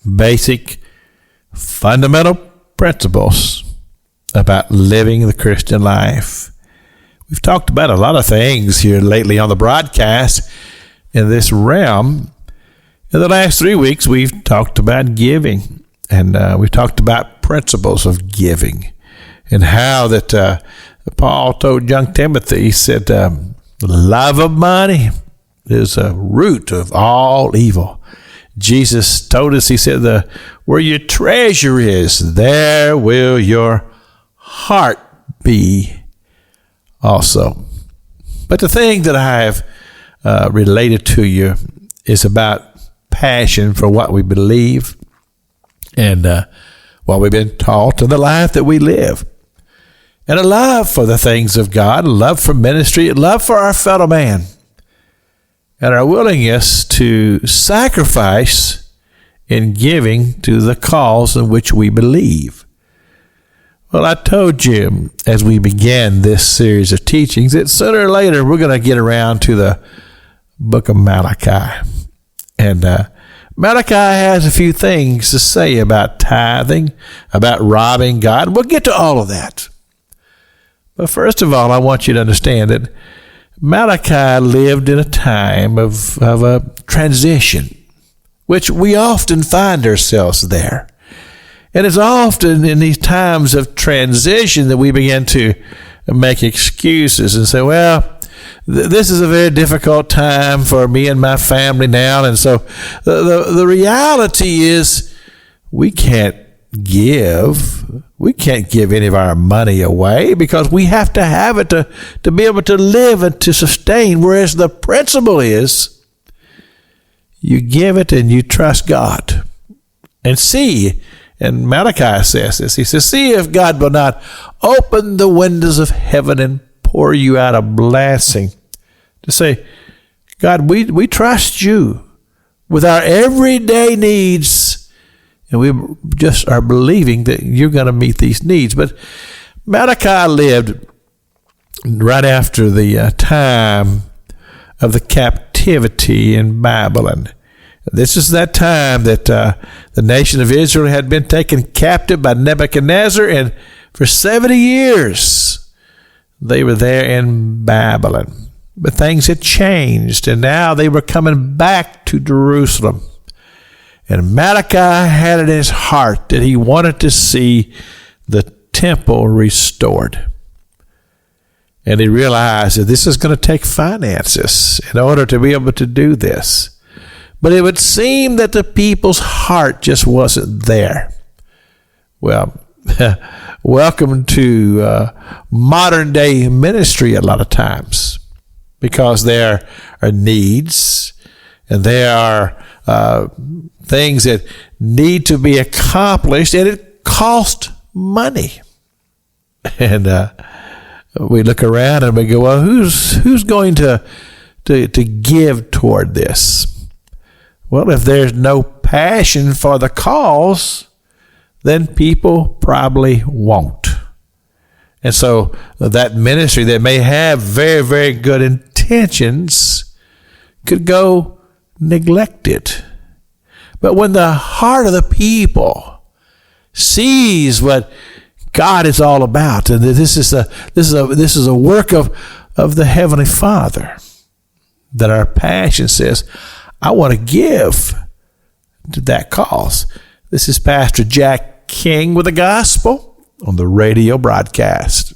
basic, fundamental principles about living the Christian life. We've talked about a lot of things here lately on the broadcast in this realm. In the last 3 weeks, we've talked about giving, and we've talked about principles of giving, and how that Paul told young Timothy, he said, the love of money is a root of all evil. Jesus told us, he said, where your treasure is, there will your heart be also. But the thing that I have related to you is about passion for what we believe and what we've been taught and the life that we live. And a love for the things of God, a love for ministry, a love for our fellow man, and our willingness to sacrifice in giving to the cause in which we believe. Well, I told you as we began this series of teachings that sooner or later we're going to get around to the book of Malachi. And Malachi has a few things to say about tithing, about robbing God. We'll get to all of that. But first of all, I want you to understand that Malachi lived in a time of a transition, which we often find ourselves there. And it's often in these times of transition that we begin to make excuses and say, well, this is a very difficult time for me and my family now. And so the reality is we can't give any of our money away because we have to have it to be able to live and to sustain. Whereas the principle is you give it and you trust God and see. And Malachi says this. He says, see if God will not open the windows of heaven and pour you out a blessing. To say, God, we trust you with our everyday needs, and we just are believing that you're going to meet these needs. But Malachi lived right after the time of the captivity in Babylon. This is that time that the nation of Israel had been taken captive by Nebuchadnezzar, and for 70 years they were there in Babylon. But things had changed, and now they were coming back to Jerusalem. And Malachi had it in his heart that he wanted to see the temple restored. And he realized that this is going to take finances in order to be able to do this. But it would seem that the people's heart just wasn't there. Well, welcome to modern day ministry a lot of times, because there are needs and there are things that need to be accomplished, and it costs money. And we look around and we go, well, who's going to give toward this? Well, if there's no passion for the cause, then people probably won't. And so that ministry that may have very, very good intentions could go neglected. But when the heart of the people sees what God is all about, and this is a work of the Heavenly Father, that our passion says, I want to give to that cause. This is Pastor Jack King with the gospel on the radio broadcast.